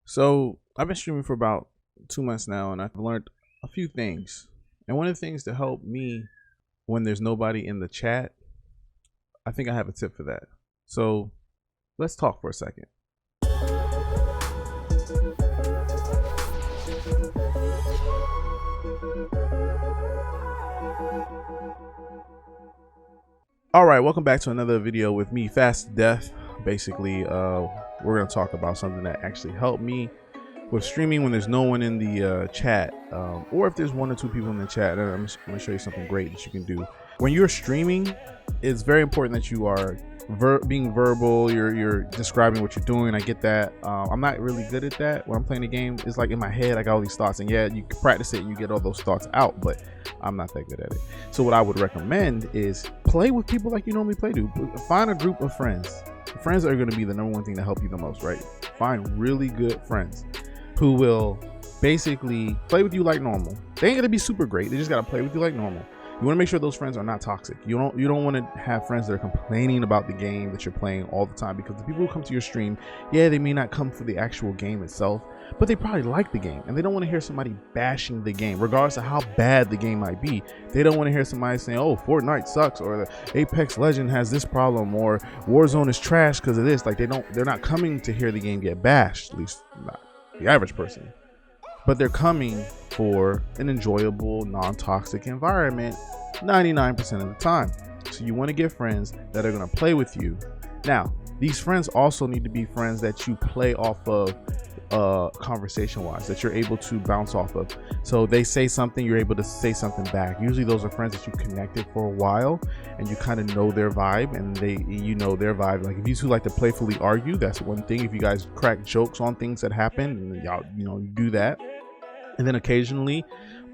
So I've been streaming for about 2 months now, and I've learned a few things. And one of the things to help me when there's nobody in the chat, I think I have a tip for that. So let's talk for a second. All right, welcome back to another video with me, Fast Death. Basically, we're gonna talk about something that actually helped me with streaming when there's no one in the chat, or if there's one or two people in the chat. I'm gonna show you something great that you can do when you're streaming. It's very important that you are being verbal. You're describing what you're doing. I get that. I'm not really good at that when I'm playing a game. It's like in my head I got all these thoughts, and yeah, you can practice it and you get all those thoughts out, but I'm not that good at it. So what I would recommend is play with people like you normally play to. Find a group of friends. Friends are going to be the number one thing to help you the most, right? Find really good friends who will basically play with you like normal. They ain't going to be super great. They just got to play with you like normal. You want to make sure those friends are not toxic. You don't want to have friends that are complaining about the game that you're playing all the time, because the people who come to your stream, yeah, they may not come for the actual game itself, but they probably like the game, and they don't want to hear somebody bashing the game, regardless of how bad the game might be. They don't want to hear somebody saying, "Oh, Fortnite sucks," or the Apex Legend has this problem, or Warzone is trash because of this. Like they're not coming to hear the game get bashed, at least not the average person. But they're coming for an enjoyable, non-toxic environment 99% of the time. So you want to get friends that are going to play with you. Now, these friends also need to be friends that you play off of conversation wise, that you're able to bounce off of. So they say something, you're able to say something back. Usually those are friends that you connected for a while and you kind of know their vibe, and you know their vibe. Like if you two like to playfully argue, that's one thing. If you guys crack jokes on things that happen, y'all you do that. And then occasionally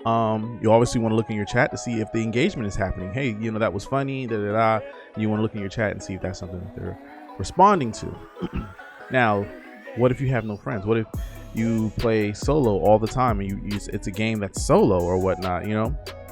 you obviously want to look in your chat to see if the engagement is happening. Hey, that was funny, You want to look in your chat and see if that's something that they're responding to. Now, what if you have no friends? What if you play solo all the time and it's a game that's solo or whatnot,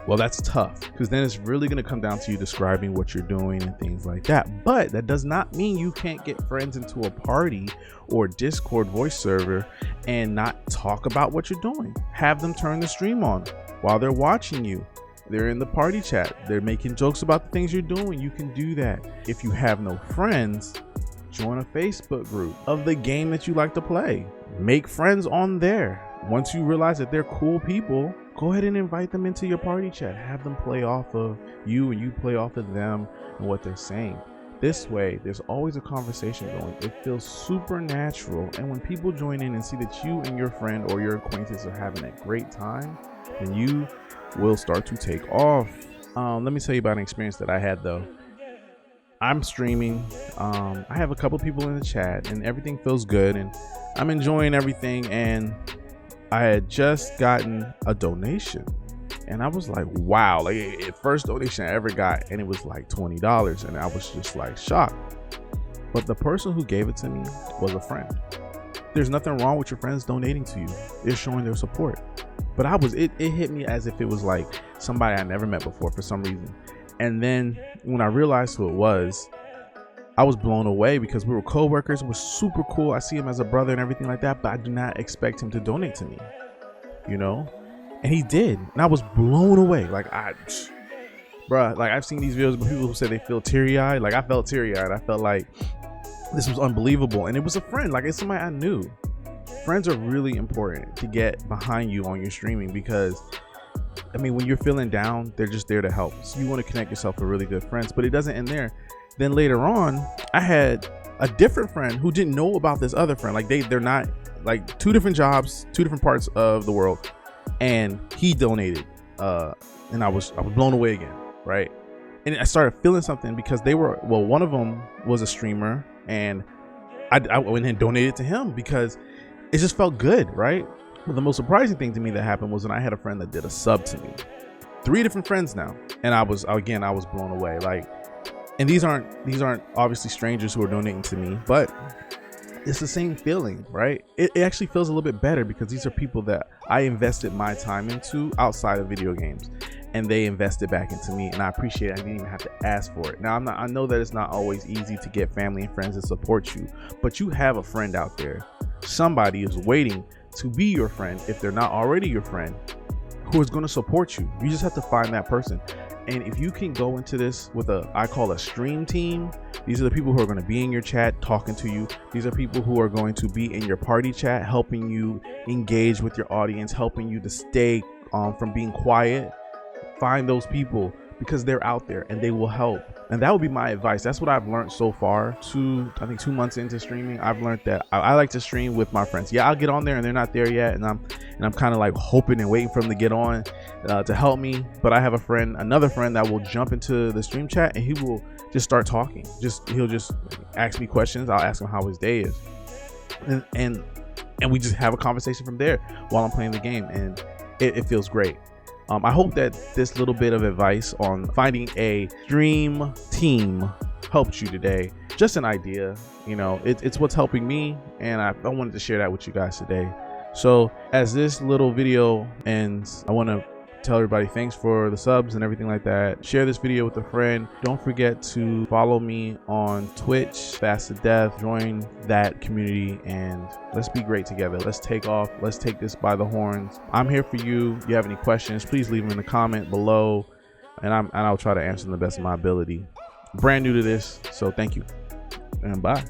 Well, that's tough, because then it's really going to come down to you describing what you're doing and things like that. But that does not mean you can't get friends into a party or Discord voice server and not talk about what you're doing. Have them turn the stream on while they're watching you. They're in the party chat. They're making jokes about the things you're doing. You can do that. If you have no friends, join a Facebook group of the game that you like to play. Make friends on there. Once you realize that they're cool people, go ahead and invite them into your party chat. Have them play off of you and you play off of them and what they're saying. This way, there's always a conversation going. It feels super natural. And when people join in and see that you and your friend or your acquaintance are having a great time, then you will start to take off. Let me tell you about an experience that I had though. I'm streaming. I have a couple people in the chat and everything feels good and I'm enjoying everything, and I had just gotten a donation and I was like, wow, like the first donation I ever got, and it was like $20, and I was just like shocked. But the person who gave it to me was a friend. There's nothing wrong with your friends donating to you. They're showing their support. But it hit me as if it was like somebody I never met before for some reason. And then when I realized who it was, I was blown away, because we were co-workers. It was super cool. I see him as a brother and everything like that, but I do not expect him to donate to me, and he did. And I was blown away. Like bruh, like I've seen these videos of people who say they feel teary-eyed. Like I felt teary-eyed. I felt like this was unbelievable. And it was a friend. Like it's somebody I knew. Friends are really important to get behind you on your streaming, because when you're feeling down, they're just there to help. So you want to connect yourself with really good friends, but it doesn't end there. Then later on, I had a different friend who didn't know about this other friend. Like they're not, like, two different jobs, two different parts of the world, and he donated, and I was blown away again, right? And I started feeling something, because one of them was a streamer, and I went and donated to him because it just felt good, right? But the most surprising thing to me that happened was when I had a friend that did a sub to me. 3 different friends now, and I was blown away. Like, and these aren't obviously strangers who are donating to me, but it's the same feeling, right? It actually feels a little bit better, because these are people that I invested my time into outside of video games. and they invested back into me, and I appreciate it. I didn't even have to ask for it. Now I know that it's not always easy to get family and friends to support you, but you have a friend out there. Somebody is waiting to be your friend, if they're not already your friend, who is going to support you. You just have to find that person. And if you can go into this with I call a stream team. These are the people who are going to be in your chat talking to you. These are people who are going to be in your party chat, helping you engage with your audience, helping you to stay from being quiet. Find those people, because they're out there and they will help. And that would be my advice. That's what I've learned so far. I think 2 months into streaming, I've learned that I like to stream with my friends. Yeah, I'll get on there and they're not there yet, and I'm kind of like hoping and waiting for them to get on to help me. But I have another friend that will jump into the stream chat, and he will just start talking. He'll just ask me questions. I'll ask him how his day is, and we just have a conversation from there while I'm playing the game, and it feels great. I hope that this little bit of advice on finding a stream team helped you today. Just an idea, you know, it's what's helping me, and I wanted to share that with you guys today. So as this little video ends, I want to tell everybody thanks for the subs and everything like that. Share this video with a friend. Don't forget to follow me on Twitch, Fast to Death. Join that community and let's be great together. Let's take off. Let's take this by the horns. I'm here for you. If you have any questions, please leave them in the comment below, and I'll try to answer them the best of my ability. Brand new to this, so thank you and bye.